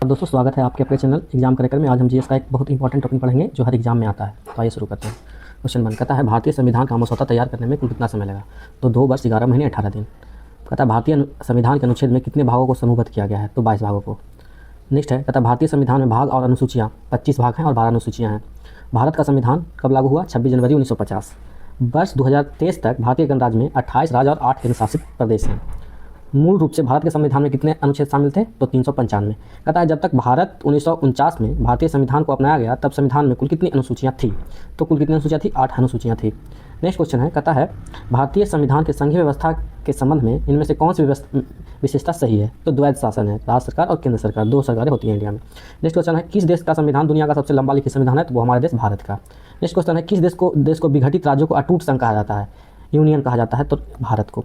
दोस्तों, स्वागत है आपके अपने चैनल एग्जाम करेक्टर में। आज हम जीएस का एक बहुत इंपॉर्टेंट टॉपिक पढ़ेंगे जो हर एग्जाम में आता है। तो आइए शुरू करते हैं। क्वेश्चन 1 कहता है भारतीय संविधान का मसौदा तैयार करने में कुल कितना समय लगा? तो 2 वर्ष 11 महीने 18 दिन। कहता है भारतीय संविधान के अनुच्छेद में कितने भागों को समूहबद्ध किया गया है? तो 22 भागों को। नेक्स्ट है, कहता है भारतीय संविधान में भाग और अनुसूचियाँ 25 भाग हैं और 12 अनुसूचियाँ हैं। भारत का संविधान कब लागू हुआ? 26 जनवरी 1950। वर्ष 2023 तक भारतीय गणराज्य में 28 राज्य और 8 केंद्र शासित प्रदेश हैं। मूल रूप से भारत के संविधान में कितने अनुच्छेद शामिल थे? तो 395। कहता है जब तक भारत 1949 में भारतीय संविधान को अपनाया गया तब संविधान में कुल कितनी अनुसूचियाँ थी? तो कुल कितनी अनुसूचियाँ थी? 8 अनुसूचियाँ थी। नेक्स्ट क्वेश्चन है, कहता है भारतीय संविधान के संघीय व्यवस्था के संबंध में इनमें से कौन सी विशेषता सही है? तो द्वैध शासन है, राज्य सरकार और केंद्र सरकार, 2 सरकारें होती हैं इंडिया में। नेक्स्ट क्वेश्चन है, किस देश का संविधान दुनिया का सबसे लंबा लिखित संविधान है? तो वो हमारे देश भारत का। नेक्स्ट क्वेश्चन है, किस देश को विघटित राज्यों को अटूट संघ कहा जाता है? यूनियन कहा जाता है, तो भारत को।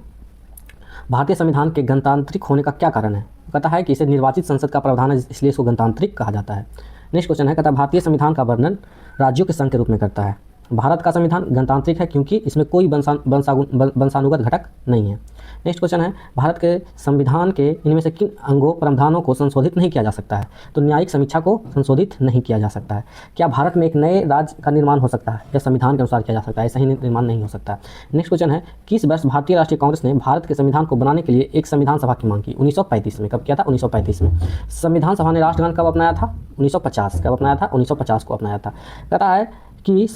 भारतीय संविधान के गणतांत्रिक होने का क्या कारण है? कहता है कि इसे निर्वाचित संसद का प्रावधान है, इसलिए इसको गणतांत्रिक कहा जाता है। नेक्स्ट क्वेश्चन है, कहता है भारतीय संविधान का वर्णन राज्यों के संघ के रूप में करता है। भारत का संविधान गणतांत्रिक है क्योंकि इसमें कोई वंशानुगत घटक नहीं है। नेक्स्ट क्वेश्चन है, भारत के संविधान के इनमें से किन अंगों प्रावधानों को संशोधित नहीं किया जा सकता है? तो न्यायिक समीक्षा को संशोधित नहीं किया जा सकता है। क्या भारत में एक नए राज्य का निर्माण हो सकता है? या संविधान के अनुसार किया जा सकता है? ऐसा ही निर्माण नहीं हो सकता। नेक्स्ट क्वेश्चन है, किस वर्ष भारतीय राष्ट्रीय कांग्रेस ने भारत के संविधान को बनाने के लिए एक संविधान सभा की मांग की? 1935 में। कब किया था? 1935 में। संविधान सभा ने राष्ट्रगान कब अपनाया था? 1950। कब अपनाया था? 1950 को अपनाया था। कहता है कि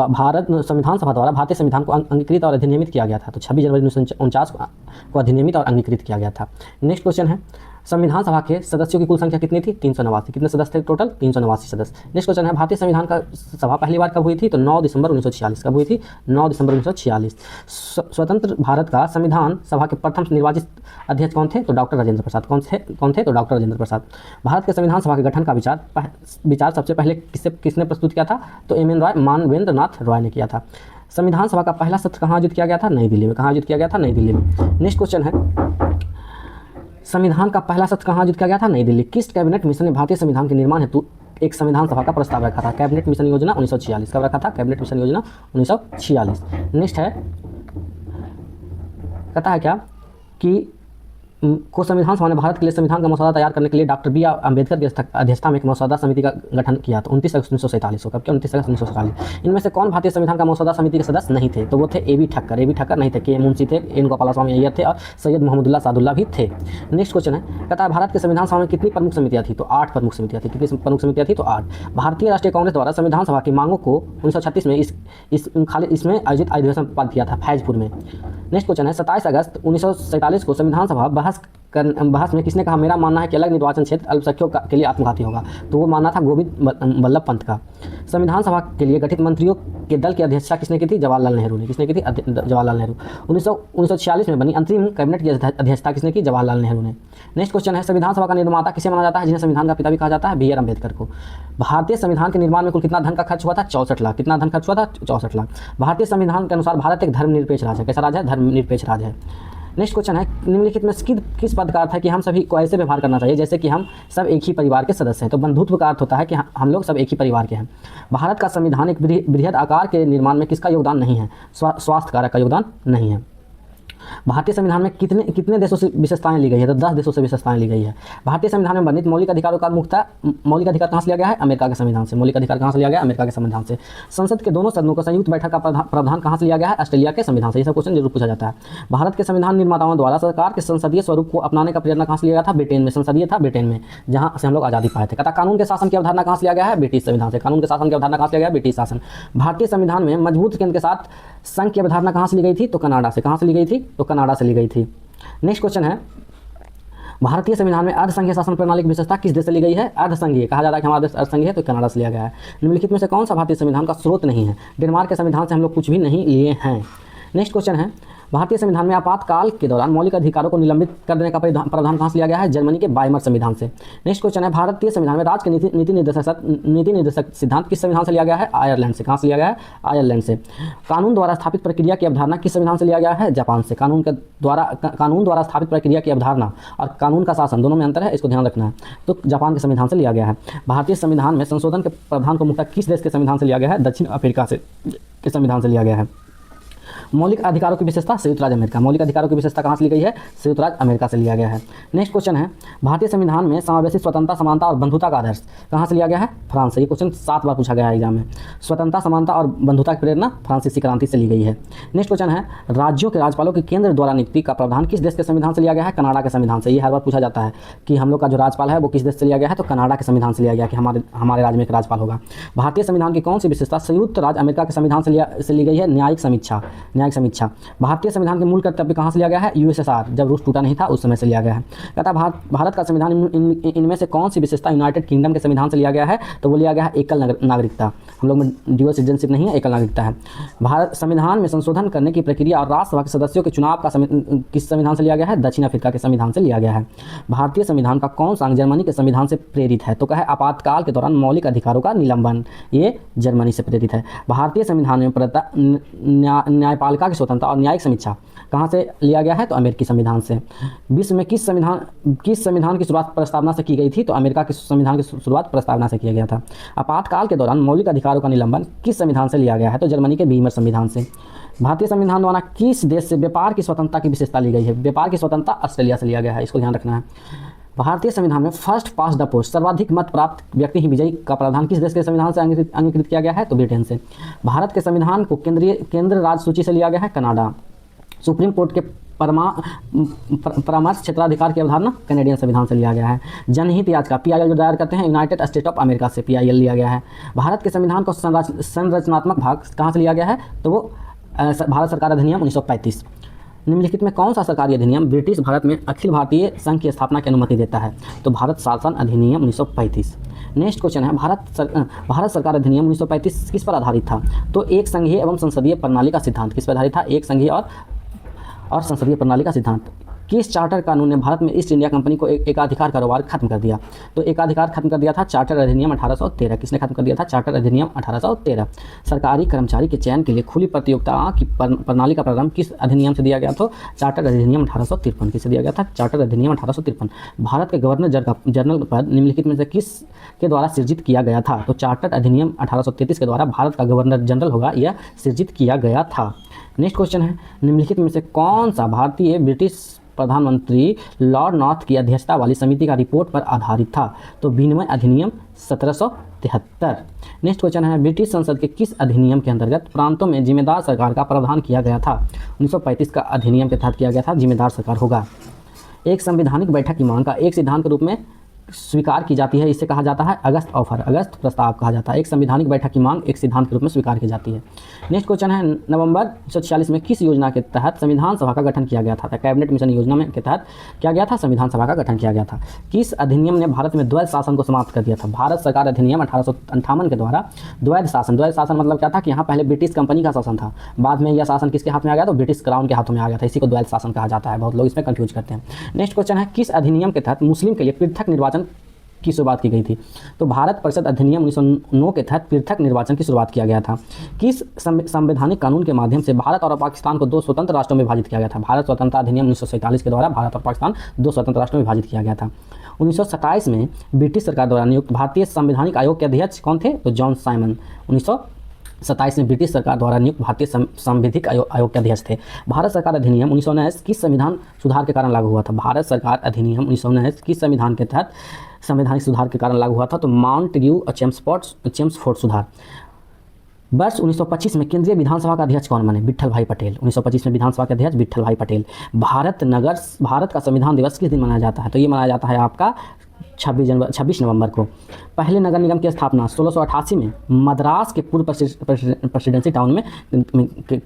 भारत संविधान सभा द्वारा भारतीय संविधान को अंगीकृत और अधिनियमित किया गया था। तो 26 जनवरी 1949 को अधिनियमित और अंगीकृत किया गया था। नेक्स्ट क्वेश्चन है, संविधान सभा के सदस्यों की कुल संख्या कितनी थी? 389। कितने सदस्य थे टोटल? 389 सदस्य। नेक्स्ट क्वेश्चन है, भारतीय संविधान का सभा पहली बार कब हुई थी? तो 9 दिसंबर 1946। कब हुई थी? 9 दिसंबर 1946। स्वतंत्र भारत का संविधान सभा के प्रथम निर्वाचित अध्यक्ष कौन थे? तो डॉक्टर राजेंद्र प्रसाद। कौन थे? तो डॉक्टर राजेंद्र प्रसाद। भारत के संविधान सभा के गठन का विचार सबसे पहले किसने प्रस्तुत किया था? तो एम.एन. रॉय, मानवेंद्र नाथ रॉय ने किया था। संविधान सभा का पहला सत्र कहाँ आयोजित किया गया था? नई दिल्ली में। कहाँ आयोजित किया गया था? नई दिल्ली में। नेक्स्ट क्वेश्चन है, संविधान का पहला सत्र कहाँ आयोजित किया गया था? नई दिल्ली। किस कैबिनेट मिशन ने भारतीय संविधान के निर्माण हेतु एक संविधान सभा का प्रस्ताव रखा था? कैबिनेट मिशन योजना 1946। कब रखा था? कैबिनेट मिशन योजना 1946। नेक्स्ट है, कहता है क्या कि को संविधान सभा ने भारत के लिए संविधान का मसौदा तैयार करने के लिए डॉक्टर बी. आम्बेडकर की अध्यक्षता में एक मसौदा समिति का गठन किया था 29 अगस्त 1947 को। कब किया? 29 अगस्त 1947। इनमें से कौन भारतीय संविधान का मसौदा समिति के सदस्य नहीं थे? तो वो थे ए.बी. ठक्कर। ए.बी. ठक्कर नहीं थे, के. मुंशी थे, एन. गोपालास्वामी अय्यर थे और सैयद मोहम्मदुल्लाह सादुल्लाह भी थे। नेक्स्ट क्वेश्चन है, कहता है भारत के संविधान सभा में कितनी प्रमुख समितियाँ थी? तो 8 प्रमुख समितियाँ थी। कितनी प्रमुख समितियाँ थी? तो 8। भारतीय राष्ट्रीय कांग्रेस द्वारा संविधान सभा की मांगों को 1936 में इसमें आयोजित अधिवेशन पारित किया था फैजपुर में। नेक्स्ट क्वेश्चन है, 27 अगस्त 1947 को संविधान सभा बहस में किसने कहा मेरा मानना है कि अलग निर्वाचन क्षेत्र अल्पसंख्यकों के लिए आत्मघाती होगा? तो वो मानना था गोविंद वल्लभ पंत का। संविधान सभा के लिए गठित मंत्रियों के दल की अध्यक्षता किसने की थी? जवाहरलाल नेहरू ने। किसने की थी? जवाहरलाल नेहरू। 1946 में बनी अंतरिम कैबिनेट की अध्यक्षता किसने की? जवाहरलाल नेहरू ने। नेक्स्ट क्वेश्चन है, संविधान सभा का निर्माता किसे माना जाता है? जिन्हें संविधान का पिता भी कहा जाता है? बी.आर. अम्बेडकर को। भारतीय संविधान के निर्माण में कुल कितना धन का खर्च हुआ था? 64 लाख। कितना धन खर्च हुआ था? 64 लाख। भारतीय संविधान के अनुसार भारत एक धर्मनिरपेक्ष राज्य है। कैसा राज्य है? धर्मनिरपेक्ष राज्य है। नेक्स्ट क्वेश्चन है, निम्नलिखित में किस पद का अर्थ है कि हम सभी को ऐसे व्यवहार करना चाहिए जैसे कि हम सब एक ही परिवार के सदस्य हैं? तो बंधुत्व का अर्थ होता है कि हम लोग सब एक ही परिवार के हैं। भारत का संविधान एक बृहद आकार के निर्माण में किसका योगदान नहीं है? स्वास्थ्य कारक का योगदान नहीं है। भारतीय संविधान में कितने देशों से विशेषताएं ली गई है? तो 10 देशों से विशेषताएं ली गई है। भारतीय संविधान में वर्णित मौलिक अधिकारों का मौलिक अधिकार कहाँ से लिया गया है? अमेरिका के संविधान से। मौलिक अधिकार कहाँ से लिया गया है? अमेरिका के संविधान से। संसद के दोनों सदनों को संयुक्त बैठक का प्रावधान कहाँ से लिया गया है? ऑस्ट्रेलिया के संविधान से। ये सब क्वेश्चन जरूर पूछा जाता है। भारत के संविधान निर्माताओं द्वारा सरकार के संसदीय स्वरूप को अपनाने का प्रेरणा कहाँ से लिया गया था? ब्रिटेन में। संसदीय था ब्रिटेन में, जहाँ से हम लोग आज़ादी पाए थे। कहता कानून के शासन की अवधारणा कहाँ से लिया गया है? ब्रिटिश संविधान से। कानून के शासन की अवधारणा कहाँ से लिया गया? ब्रिटिश शासन। भारतीय संविधान में मजबूत केंद्र के साथ संघ की अवधारणा कहाँ से ली गई थी? तो कनाडा से। कहाँ से ली गई थी? तो कनाडा से ली गई थी। नेक्स्ट क्वेश्चन है, भारतीय संविधान में अर्धसंघीय शासन प्रणाली की विशेषता किस देश से ली गई है? अर्धसंघीय। कहा जा रहा है कि हमारा देश अर्धसंघीय है, तो कनाडा से लिया गया है। निम्नलिखित में से कौन सा भारतीय संविधान का स्रोत नहीं है? डेनमार्क के संविधान से हम लोग कुछ भी नहीं लिए हैं। नेक्स्ट क्वेश्चन है, भारतीय संविधान में आपातकाल के दौरान मौलिक अधिकारों को निलंबित कर देने का प्रावधान कहाँ से लिया गया है? जर्मनी के वाइमर संविधान से। नेक्स्ट क्वेश्चन है, भारतीय संविधान में राज्य के नीति निर्देशक सिद्धांत किस संविधान से लिया गया है? आयरलैंड से। कहाँ से लिया गया है? आयरलैंड से। कानून द्वारा स्थापित प्रक्रिया की अवधारणा किस संविधान से लिया गया है? जापान से। कानून द्वारा स्थापित प्रक्रिया की अवधारणा और कानून का शासन दोनों में अंतर है, इसको ध्यान रखना है। तो जापान के संविधान से लिया गया है। भारतीय संविधान में संशोधन के प्रावधान को मुख्यतः किस देश के संविधान से लिया गया है? दक्षिण अफ्रीका के संविधान से लिया गया है। मौलिक अधिकारों की विशेषता संयुक्त राज्य अमेरिका। मौलिक अधिकारों की विशेषता कहाँ से ली गई है? संयुक्त राज्य अमेरिका से लिया गया है। नेक्स्ट क्वेश्चन है, भारतीय संविधान में समावेशी स्वतंत्रता, समानता और बंधुता का आदर्श कहाँ से लिया गया है? फ्रांस से। ये क्वेश्चन 7 बार पूछा गया है एग्जाम में। स्वतंत्रता, समानता और बंधुता की प्रेरणा फ्रांसीसी क्रांति से ली गई है। नेक्स्ट क्वेश्चन है, राज्यों के राज्यपालों की केंद्र द्वारा नियुक्ति का प्रावधान किस देश के संविधान से लिया गया है? कनाडा के संविधान से। ये हर बार पूछा जाता है कि हम लोग का जो राज्यपाल है वो किस देश से लिया गया है? तो कनाडा के संविधान से लिया गया कि हमारे राज्य में एक राज्यपाल होगा। भारतीय संविधान की कौन सी विशेषता संयुक्त राज्य अमेरिका के संविधान से ली गई है? न्यायिक समीक्षा। भारतीय संविधान के मूल कर्तव्य कहाँ से लिया गया है? यूएसएसआर, जब रूस टूटा नहीं था उस समय से लिया गया है। कहता है भारत का संविधान इनमें से कौन सी विशेषता यूनाइटेड किंगडम के संविधान से लिया गया है? तो वो लिया गया है एकल नागरिकता। हम लोग में ड्यूअल सिटीजनशिप नहीं है, एकल नागरिकता है। भारत संविधान में संशोधन करने की प्रक्रिया और राज्यसभा के सदस्यों के चुनाव का किस संविधान से लिया गया है? दक्षिण अफ्रीका के संविधान से लिया गया है। भारतीय संविधान का कौन सा अंग जर्मनी के संविधान से प्रेरित है? तो कहे आपातकाल के दौरान मौलिक अधिकारों का निलंबन, ये जर्मनी से प्रेरित है। भारतीय संविधान में न्यायपालिका की स्वतंत्रता और न्यायिक समीक्षा कहाँ से लिया गया है? तो अमेरिकी संविधान से। विश्व में किस संविधान की शुरुआत प्रस्तावना से की गई थी? तो अमेरिका के संविधान की शुरुआत प्रस्तावना से किया गया था। आपातकाल के दौरान मौलिक अधिकारों का निलंबन किस संविधान से लिया गया है? तो जर्मनी के वीमर संविधान से। भारतीय संविधान द्वारा किस देश से व्यापार की स्वतंत्रता की विशेषता ली गई है? व्यापार की स्वतंत्रता ऑस्ट्रेलिया से लिया गया है, इसको ध्यान रखना है। भारतीय संविधान में फर्स्ट पास्ट द पोस्ट, सर्वाधिक मत प्राप्त व्यक्ति ही विजयी का प्रावधान किस देश के संविधान से अंगीकृत किया गया है? तो ब्रिटेन से। भारत के संविधान को केंद्र राज्य सूची से लिया गया है? कनाडा। सुप्रीम कोर्ट के परामर्श क्षेत्राधिकार की अवधारणा कैनेडियन संविधान से लिया गया है। जनहित याचिका PIL जो दायर करते हैं यूनाइटेड स्टेट ऑफ अमेरिका से PIL लिया गया है। भारत के संविधान को संरचनात्मक भाग कहाँ से लिया गया है? तो वो भारत सरकार अधिनियम 1935। निम्नलिखित में कौन सा सरकारी अधिनियम ब्रिटिश भारत में अखिल भारतीय संघ की स्थापना की अनुमति देता है? तो भारत शासन अधिनियम 1935। नेक्स्ट क्वेश्चन है, भारत सरकार अधिनियम 1935 किस पर आधारित था? तो एक संघीय एवं संसदीय प्रणाली का सिद्धांत किस पर आधारित था? एक संघीय और संसदीय प्रणाली का सिद्धांत। किस चार्टर कानून ने भारत में ईस्ट इंडिया कंपनी को एकाधिकार कारोबार खत्म कर दिया? तो एकाधिकार खत्म कर दिया था चार्टर अधिनियम 1813। किसने खत्म कर दिया था? चार्टर अधिनियम 1813। सरकारी कर्मचारी के चयन के लिए खुली प्रतियोगिता की प्रणाली का प्रारंभ किस अधिनियम से दिया गया? तो चार्टर अधिनियम 1853। किससे दिया गया था? चार्टर अधिनियम 1853। भारत के गवर्नर जनरल पद निम्नलिखित में से किस के द्वारा सृजित किया गया था? तो चार्टर अधिनियम 1833 के द्वारा भारत का गवर्नर जनरल होगा, यह सृजित किया गया था। नेक्स्ट क्वेश्चन है, निम्नलिखित में से कौन सा भारतीय ब्रिटिश प्रधानमंत्री लॉर्ड नॉर्थ की अध्यक्षता वाली समिति का रिपोर्ट पर आधारित था? तो विनिमय अधिनियम 1773। नेक्स्ट क्वेश्चन है, ब्रिटिश संसद के किस अधिनियम के अंतर्गत प्रांतों में जिम्मेदार सरकार का प्रावधान किया गया था? 1935 का अधिनियम के तहत किया गया था, जिम्मेदार सरकार होगा। एक संवैधानिक बैठक की मांग का एक सिद्धांत के रूप में स्वीकार की जाती है, इसे कहा जाता है अगस्त ऑफर, अगस्त प्रस्ताव कहा जाता है। एक संवैधानिक बैठक की मांग एक सिद्धांत के रूप में स्वीकार की जाती है। नेक्स्ट क्वेश्चन है, नवंबर 1946 में किस योजना के तहत संविधान सभा का गठन किया गया था? कैबिनेट मिशन योजना में के तहत क्या गया था? संविधान सभा का गठन किया गया था। किस अधिनियम ने भारत में द्वैध शासन को समाप्त कर दिया था? भारत सरकार अधिनियम 1858 के द्वारा द्वैध शासन मतलब क्या था कि यहाँ पहले ब्रिटिश कंपनी का शासन था, बाद में यह शासन किसके हाथ में आ गया? तो ब्रिटिश क्राउन के हाथों में आ गया था, इसी को द्वैध शासन कहा जाता है। बहुत लोग इसमें कंफ्यूज करते हैं। नेक्स्ट क्वेश्चन है, किस अधिनियम के तहत मुस्लिम के लिए पृथक निर्वाचन की शुरुआत की गई थी? तो भारत परिषद अधिनियम 1909 के तहत पृथक निर्वाचन की शुरुआत किया गया था। किस संवैधानिक कानून के माध्यम से भारत और पाकिस्तान को 2 स्वतंत्र राष्ट्रों में विभाजित किया गया था? भारत स्वतंत्रता अधिनियम 1947 के द्वारा भारत और पाकिस्तान 2 स्वतंत्र राष्ट्रों में विभाजित किया गया था। 1927 में ब्रिटिश सरकार द्वारा नियुक्त भारतीय संवैधानिक आयोग के अध्यक्ष कौन थे? तो जॉन साइमन 1927 में ब्रिटिश सरकार द्वारा नियुक्त भारतीय संवैधानिक आयोग के अध्यक्ष थे। भारत सरकार अधिनियम 1919 किस संविधान सुधार के कारण लागू हुआ था? भारत सरकार अधिनियम 1919 किस संविधान के तहत संवैधानिक सुधार के कारण लागू हुआ था? तो माउंटेग्यू और चेम्सफोर्ड सुधार। वर्ष 1925 में केंद्रीय विधानसभा का अध्यक्ष कौन बने? विट्ठल भाई पटेल। 1925 में विधानसभा के अध्यक्ष विट्ठल भाई पटेल। भारत का संविधान दिवस किस दिन मनाया जाता है? तो ये मनाया जाता है आपका 26 नवंबर को। पहले नगर निगम की स्थापना 1688 में मद्रास के पूर्व प्रेसिडेंसी टाउन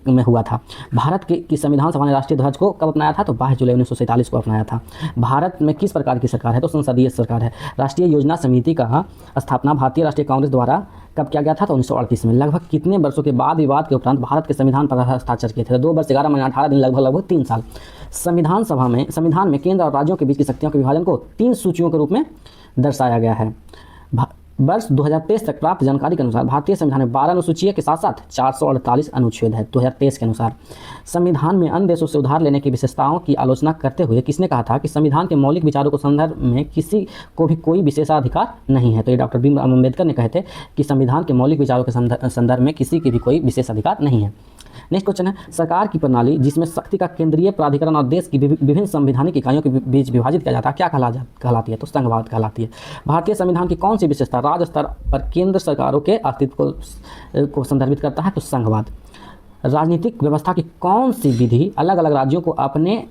में हुआ था। भारत की संविधान सभा ने राष्ट्रीय ध्वज को कब अपनाया था? तो 22 जुलाई 1947 को अपनाया था। भारत में किस प्रकार की सरकार है? तो संसदीय सरकार है। राष्ट्रीय योजना समिति का स्थापना भारतीय राष्ट्रीय कांग्रेस द्वारा कब किया गया था? तो 1938 में। लगभग कितने वर्षों के बाद विवाद के उपरांत भारत के संविधान पर हस्ताक्षर किए थे? 2 वर्ष 11 महीने 18 दिन, लगभग 3 साल। संविधान में केंद्र और राज्यों के बीच की शक्तियों के विभाजन को 3 सूचियों के रूप में दर्शाया गया है। वर्ष 2023 तक प्राप्त जानकारी के अनुसार भारतीय संविधान में 12 अनुसूचियों के साथ साथ 448 अनुच्छेद है 2023 के अनुसार। संविधान में अन्य देशों से उधार लेने की विशेषताओं की आलोचना करते हुए किसने कहा था कि संविधान के मौलिक विचारों को संदर्भ में किसी को भी कोई विशेषाधिकार नहीं है? तो ये डॉक्टर भीमराव अम्बेडकर ने कहे थे कि संविधान के मौलिक विचारों के संदर्भ में किसी की भी कोई विशेषाधिकार नहीं है। नेक्स्ट क्वेश्चन है, सरकार की प्रणाली जिसमें शक्ति का केंद्रीय प्राधिकरण और देश की विभिन्न संवैधानिक इकाइयों के बीच विभाजित किया जाता है क्या कहलाती है? तो संघवाद कहलाती है। भारतीय संविधान की कौन सी विशेषता राज्य स्तर पर केंद्र सरकारों के अस्तित्व को संदर्भित करता है? तो संघवाद। राजनीतिक व्यवस्था की कौन सी विधि अलग अलग राज्यों को अपने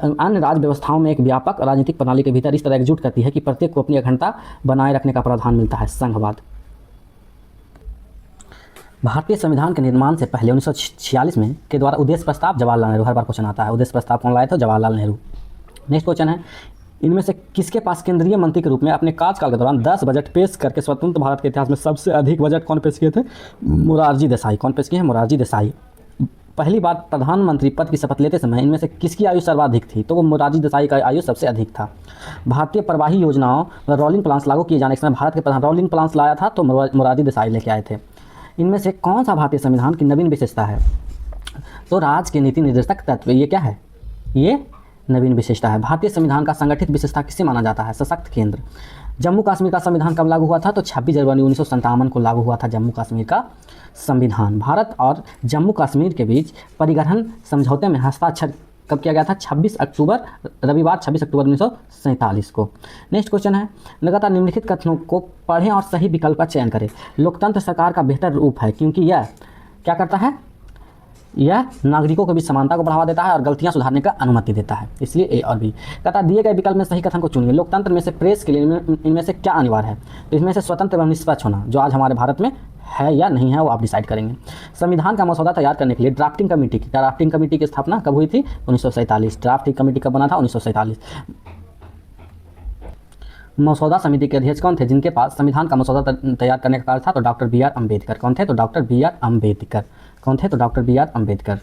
अन्य राज्य व्यवस्थाओं में एक व्यापक राजनीतिक प्रणाली के भीतर इस तरह एकजुट करती है कि प्रत्येक को अपनी अखंडता बनाए रखने का प्रावधान मिलता है? संघवाद। भारतीय संविधान के निर्माण से पहले 1946 में के द्वारा उद्देश्य प्रस्ताव जवाहरलाल नेहरू, हर बार क्वेश्चन आता है, उद्देश्य प्रस्ताव कौन लाए थे? जवाहरलाल नेहरू। नेक्स्ट क्वेश्चन है, इनमें से किसके पास केंद्रीय मंत्री के रूप में अपने कार्यकाल के दौरान 10 बजट पेश करके स्वतंत्र भारत के इतिहास में सबसे अधिक बजट कौन पेश किए थे? मोरारजी देसाई। कौन पेश किए हैं? मोरारजी देसाई। पहली बार प्रधानमंत्री पद की शपथ लेते समय इनमें से किसकी आयु सर्वाधिक थी? तो वो मोरारजी देसाई का आयु सबसे अधिक था। भारतीय प्रवाही योजनाओं व रोलिंग प्लान्स लागू किए जाने के समय भारत के प्रधान रोलिंग प्लान्स लाया था तो मोरारजी देसाई लेके आए थे। इनमें से कौन सा भारतीय संविधान की नवीन विशेषता है? तो राज्य के नीति निर्देशक तत्व, ये क्या है? ये नवीन विशेषता है। भारतीय संविधान का संगठित विशेषता किसे माना जाता है? सशक्त केंद्र। जम्मू कश्मीर का संविधान कब लागू हुआ था? तो 26 जनवरी 1957 को लागू हुआ था जम्मू कश्मीर का संविधान। भारत और जम्मू कश्मीर के बीच परिग्रहण समझौते में हस्ताक्षर कब किया गया था? 26 अक्टूबर, रविवार 26 अक्टूबर 1947 को। नेक्स्ट क्वेश्चन है, लगातार निम्नलिखित कथनों को पढ़ें और सही विकल्प का चयन करें। लोकतंत्र सरकार का बेहतर रूप है क्योंकि यह क्या करता है? यह नागरिकों के बीच समानता को बढ़ावा देता है और गलतियां सुधारने का अनुमति देता है। इसलिए ए और बी। कहता दिए गए विकल्प में सही कथन को चुनिए। लोकतंत्र में से प्रेस के लिए इनमें से क्या अनिवार्य है? तो इसमें से स्वतंत्र एवं निष्पक्ष होना, जो आज हमारे भारत में है या नहीं है वो आप डिसाइड करेंगे। संविधान का मसौदा तैयार करने के लिए ड्राफ्टिंग कमेटी की स्थापना कब हुई थी? 1947। ड्राफ्टिंग कमेटी कब बना था? 1947। मसौदा समिति के अध्यक्ष कौन थे जिनके पास संविधान का मसौदा तैयार करने का कार्य था? तो डॉक्टर बी आर अम्बेडकर। कौन थे? तो डॉक्टर बी आर अम्बेडकर। कौन थे? तो doctor B R Ambedkar.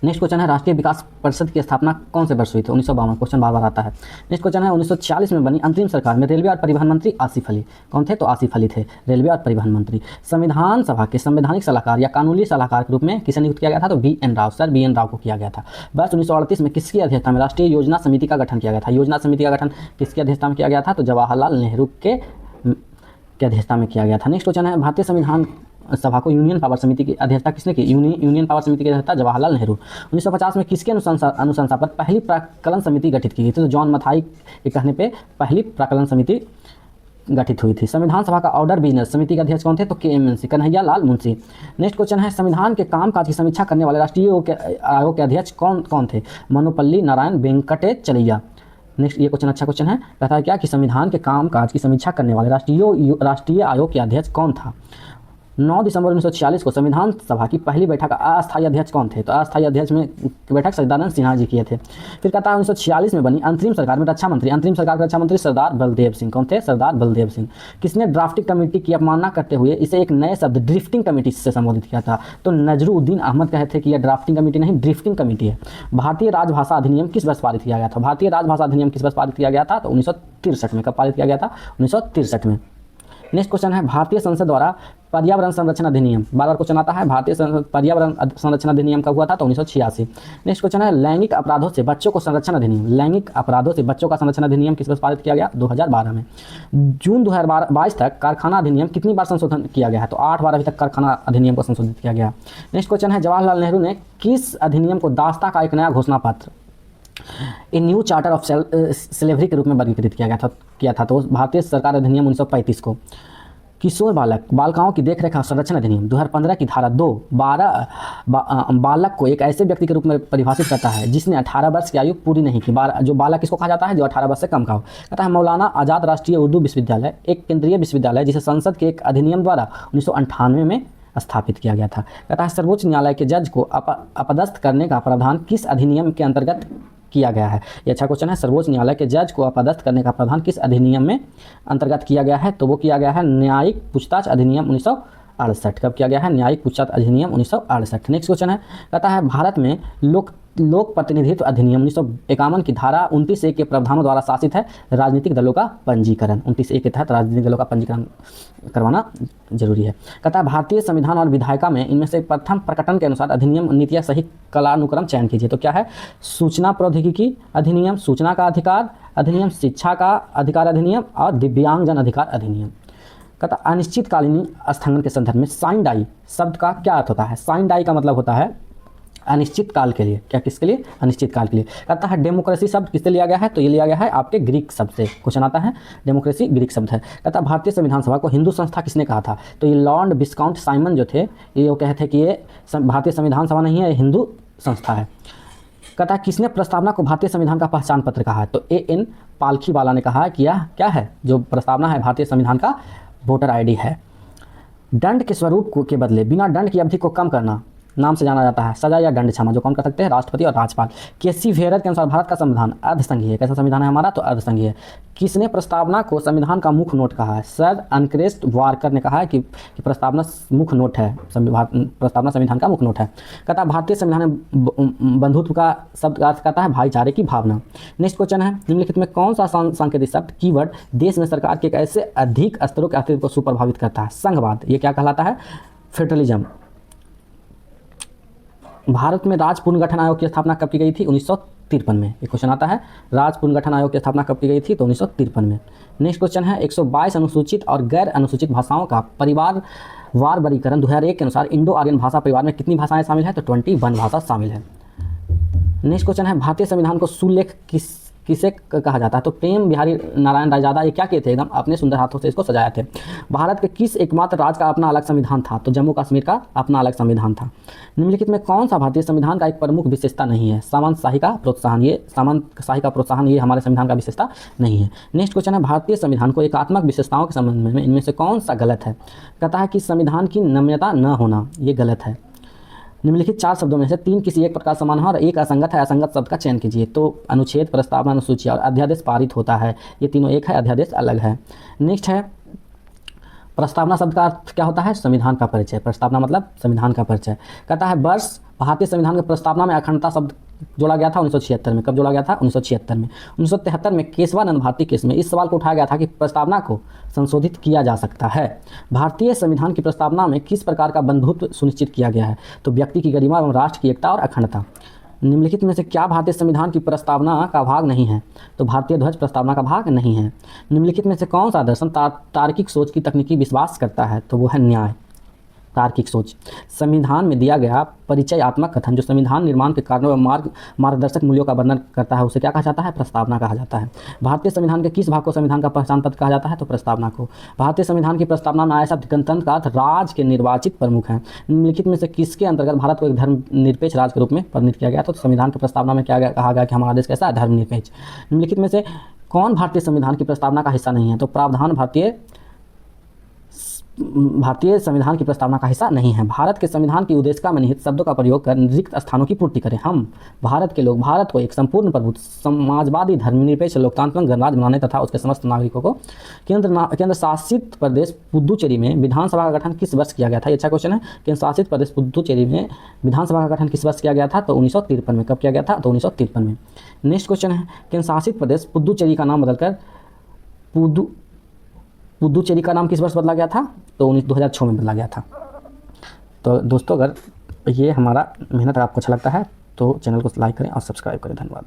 Next question है, राष्ट्रीय विकास परिषद की स्थापना कौन से वर्ष हुई थी? 1952। क्वेश्चन बार बार आता है। नेक्स्ट क्वेश्चन है, 1946 में बनी अंतरिम सरकार में रेलवे और परिवहन मंत्री आसिफ अली। कौन थे? तो आसिफ अली थे, रेलवे और परिवहन मंत्री। संविधान सभा के संवैधानिक सलाहकार या कानूनी सलाहकार के रूप में किसे नियुक्त किया गया था? तो B N Rao, sir B N Rao को किया गया था। वर्ष 1938 में किसकी अध्यक्षता में राष्ट्रीय योजना समिति का गठन किया गया था? योजना समिति का गठन किसकी अध्यक्षता में किया गया था? तो जवाहरलाल नेहरू के अध्यक्षता में किया गया था। नेक्स्ट क्वेश्चन है, भारतीय संविधान सभा को यूनियन पावर समिति की अध्यक्षता किसने की? यूनियन पावर समिति की अध्यक्षता जवाहरलाल नेहरू। 1950 में किसके अनुशंसा पर पहली प्राक्कलन समिति गठित की गई थी? तो जॉन मथाई के कहने पे पहली प्राक्कलन समिति गठित हुई थी। संविधान सभा का ऑर्डर बिजनेस समिति के अध्यक्ष कौन थे? तो KM Kanhaiya Lal Munshi. Next question है, संविधान के कामकाज की समीक्षा करने वाले राष्ट्रीय आयोग के अध्यक्ष कौन थे? मनोपल्ली नारायण वेंकटेचलैया। नेक्स्ट ये क्वेश्चन अच्छा क्वेश्चन है, कहता है क्या कि संविधान के कामकाज की समीक्षा करने वाले राष्ट्रीय आयोग के अध्यक्ष कौन था? 9 दिसंबर 1946 को संविधान सभा की पहली बैठक अस्थायी अध्यक्ष कौन थे? तो अस्थायी अध्यक्ष में बैठक सच्चिदानंद सिन्हा जी किए थे। फिर कहता है 1946 में बनी अंतरिम सरकार में अंतरिम सरकार के रक्षा मंत्री सरदार बलदेव सिंह। कौन थे? सरदार बलदेव सिंह। किसने ड्राफ्टिंग कमेटी की अवमानना करते हुए इसे एक नए शब्द ड्रिफ्टिंग कमेटी से संबोधित किया था? तो नजरुद्दीन अहमद कहे थे कि यह ड्राफ्टिंग कमेटी नहीं ड्रिफ्टिंग कमेटी है। भारतीय राजभाषा अधिनियम किस वर्ष पारित किया गया था? भारतीय राजभाषा अधिनियम किस वर्ष पारित किया गया था? तो 1963 में। कब पारित किया गया था? 1963 में। नेक्स्ट क्वेश्चन है, भारतीय संसद द्वारा पर्यावरण संरक्षण अधिनियम, बार बार क्वेश्चन आता है, भारतीय पर्यावरण संरक्षण अधिनियम कब हुआ था? तो 1986। नेक्स्ट क्वेश्चन है, लैंगिक अपराधों से बच्चों को संरक्षण अधिनियम, लैंगिक अपराधों से बच्चों का संरक्षण अधिनियम किस वर्ष पारित किया गया? 2012 में। जून 2022 तक कारखाना अधिनियम कितनी बार संशोधन किया गया है? तो 8 बार अभी तक कारखाना अधिनियम को संशोधित किया गया। नेक्स्ट क्वेश्चन है, जवाहरलाल नेहरू ने किस अधिनियम को दास्ता का एक नया घोषणा पत्र, a new charter of slavery के रूप में वर्गीकृत किया था? तो भारतीय सरकार अधिनियम 1935 को। किशोर बालिकाओं की देखरेख और संरक्षण अधिनियम 2015 की धारा 2(12) बालक को एक ऐसे व्यक्ति के रूप में परिभाषित करता है जिसने 18 वर्ष की आयु पूरी नहीं की। जो बालक किसको कहा जाता है? जो 18 वर्ष से कम का हो। कहता है मौलाना आज़ाद राष्ट्रीय उर्दू विश्वविद्यालय एक केंद्रीय विश्वविद्यालय जिसे संसद के एक अधिनियम द्वारा 1998 में स्थापित किया गया था। कहता है सर्वोच्च न्यायालय के जज को अपदस्थ करने का प्रावधान किस अधिनियम के अंतर्गत किया गया है? ये अच्छा क्वेश्चन है। सर्वोच्च न्यायालय के जज को अपदस्थ करने का प्रावधान किस अधिनियम में अंतर्गत किया गया है? तो वो किया गया है न्यायिक पूछताछ अधिनियम 1968। कब किया गया है? न्यायिक पूछताछ अधिनियम 1968। नेक्स्ट क्वेश्चन है, कहता है भारत में लोक प्रतिनिधित्व अधिनियम 1951 की धारा 29(1) के प्रावधानों द्वारा शासित है राजनीतिक दलों का पंजीकरण। 29(1) के तहत राजनीतिक दलों का पंजीकरण करवाना जरूरी है। कहता है भारतीय संविधान और विधायिका में इनमें से प्रथम प्रकटन के अनुसार अधिनियम नीतियाँ सही कालानुक्रम चयन कीजिए। तो क्या है? सूचना प्रौद्योगिकी अधिनियम, सूचना का अधिकार अधिनियम, शिक्षा का अधिकार अधिनियम और दिव्यांगजन अधिकार अधिनियम। कहता अनिश्चितकालीन स्थगन के संदर्भ में साइन डाई शब्द का क्या अर्थ होता है? साइन डाई का मतलब होता है अनिश्चित काल के लिए। क्या किसके लिए? अनिश्चित काल के लिए। कहता है डेमोक्रेसी शब्द किससे लिया गया है? तो ये लिया गया है आपके ग्रीक शब्द से। क्वेश्चन आता है डेमोक्रेसी ग्रीक शब्द है। कहता है भारतीय संविधान सभा को हिंदू संस्था किसने कहा था? तो ये लॉर्ड विस्काउंट साइमन जो थे ये वो कहते हैं कि ये भारतीय संविधान सभा नहीं है, हिंदू संस्था है। कहता है किसने प्रस्तावना को भारतीय संविधान का पहचान पत्र कहा है? तो A.N. पालखीवाला ने कहा है कि यह क्या है? जो प्रस्तावना है भारतीय संविधान का वोटर ID है। दंड के स्वरूप के बदले बिना दंड की अवधि को कम करना नाम से जाना जाता है सजा या दंड क्षमा, जो कौन कर सकते हैं? राष्ट्रपति और राज्यपाल। केसी वेहरत के अनुसार भारत का संविधान अर्धसंघीय है। कैसा संविधान है हमारा? तो अर्धसंघीय है। किसने प्रस्तावना को संविधान का मुख्य नोट कहा है? सर अनक्रेस्ट वारकर ने कहा है कि प्रस्तावना मुख्य नोट है, प्रस्तावना संविधान का मुख्य नोट है। कहता है भारतीय संविधान में बंधुत्व का शब्द का अर्थ कहता है भाईचारे की भावना। नेक्स्ट क्वेश्चन है निम्नलिखित में कौन सा सांकेतिक शब्द कीवर्ड देश में सरकार के एक ऐसे अधिक स्तरों के अस्तित्व को सुप्रभावित करता है? संघवाद। ये क्या कहलाता है? फेडरलिज्म। भारत में राज्य पुनर्गठन आयोग की स्थापना कब की गई थी? 1953 में। ये क्वेश्चन आता है राज्य पुनर्गठन आयोग की स्थापना कब की गई थी? तो 1953 में। नेक्स्ट क्वेश्चन है 122 अनुसूचित और गैर अनुसूचित भाषाओं का परिवार वार वर्गीकरण 2001 के अनुसार इंडो आर्यन भाषा परिवार में कितनी भाषाएं शामिल है? तो 21 भाषा शामिल है। नेक्स्ट क्वेश्चन है भारतीय संविधान को सुलेख किसे कहा जाता है? तो प्रेम बिहारी नारायण रायजादा ये क्या किए थे? एकदम अपने सुंदर हाथों से इसको सजाए थे। भारत के किस एकमात्र राज्य का अपना अलग संविधान था? तो जम्मू कश्मीर का अपना अलग संविधान था। निम्नलिखित में कौन सा भारतीय संविधान का एक प्रमुख विशेषता नहीं है? सामंतशाही का प्रोत्साहन। ये सामंतशाही का प्रोत्साहन ये हमारे संविधान का विशेषता नहीं है। नेक्स्ट क्वेश्चन है भारतीय संविधान को एकात्मक विशेषताओं के संबंध में इनमें से कौन सा गलत है? कहता है कि संविधान की नम्यता न होना, ये गलत है। निम्नलिखित 4 शब्दों में से 3 किसी एक प्रकार समान है और एक असंगत है। असंगत शब्द का चयन कीजिए। तो अनुच्छेद, प्रस्तावना, अनुसूची और अध्यादेश पारित होता है। ये तीनों एक है, अध्यादेश अलग है। नेक्स्ट है प्रस्तावना शब्द का अर्थ क्या होता है? संविधान का परिचय। प्रस्तावना मतलब संविधान का परिचय। कहता है वर्ष भारतीय संविधान की प्रस्तावना में अखंडता शब्द जोड़ा गया था 1976 में। कब जोड़ा गया था? 1976 में। 1973 में केशवानंद भारती केस में इस सवाल को उठाया गया था कि प्रस्तावना को संशोधित किया जा सकता है। भारतीय संविधान की प्रस्तावना में किस प्रकार का बंधुत्व सुनिश्चित किया गया है? तो व्यक्ति की गरिमा एवं राष्ट्र की एकता और अखंडता। निम्नलिखित में से क्या भारतीय संविधान की प्रस्तावना का भाग नहीं है? तो भारतीय ध्वज प्रस्तावना का भाग नहीं है। निम्नलिखित में से कौन सा दर्शन तार्किक सोच की तकनीकी विश्वास करता है? तो वो है न्याय, तार्किक सोच। संविधान में दिया गया परिचयात्मक कथन जो संविधान निर्माण के कारणों एवं मार्गदर्शक मूल्यों का वर्णन करता है उसे क्या कहा जाता है? प्रस्तावना कहा जाता है। भारतीय संविधान के किस भाग को संविधान का पहचान पत्र कहा जाता है? तो प्रस्तावना को। भारतीय संविधान की प्रस्तावना में आया शब्द गणतंत्र का अर्थ राज्य के निर्वाचित प्रमुख हैं। निम्नलिखित में से किसके अंतर्गत भारत को एक धर्मनिरपेक्ष राज्य के रूप में परिणत किया गया? तो संविधान की प्रस्तावना में क्या कहा गया कि हमारा देश कैसा है? धर्मनिरपेक्ष। निम्नलिखित में से कौन भारतीय संविधान की प्रस्तावना का हिस्सा नहीं है? तो प्रावधान भारतीय संविधान की प्रस्तावना का हिस्सा नहीं है। भारत के संविधान की उद्देशिका में निहित शब्दों का प्रयोग कर रिक्त स्थानों की पूर्ति करें। हम भारत के लोग भारत को एक संपूर्ण प्रभुत्व समाजवादी धर्मनिरपेक्ष लोकतांत्रिक गणराज्य बनाने तथा उसके समस्त नागरिकों को केंद्र शासित प्रदेश पुदुचेरी में विधानसभा का गठन किस वर्ष किया गया था? अच्छा क्वेश्चन है। केंद्र शासित प्रदेश पुदुचेरी में विधानसभा का गठन किस वर्ष किया गया था? तो 1953 में। कब किया गया था? तो 1953 में। नेक्स्ट क्वेश्चन है केंद्र शासित प्रदेश पुदुचेरी का नाम बदलकर पुदुचेरी का नाम किस वर्ष बदला गया था? तो 2006 में बदला गया था। तो दोस्तों अगर ये हमारा मेहनत आपको अच्छा लगता है तो चैनल को लाइक करें और सब्सक्राइब करें। धन्यवाद।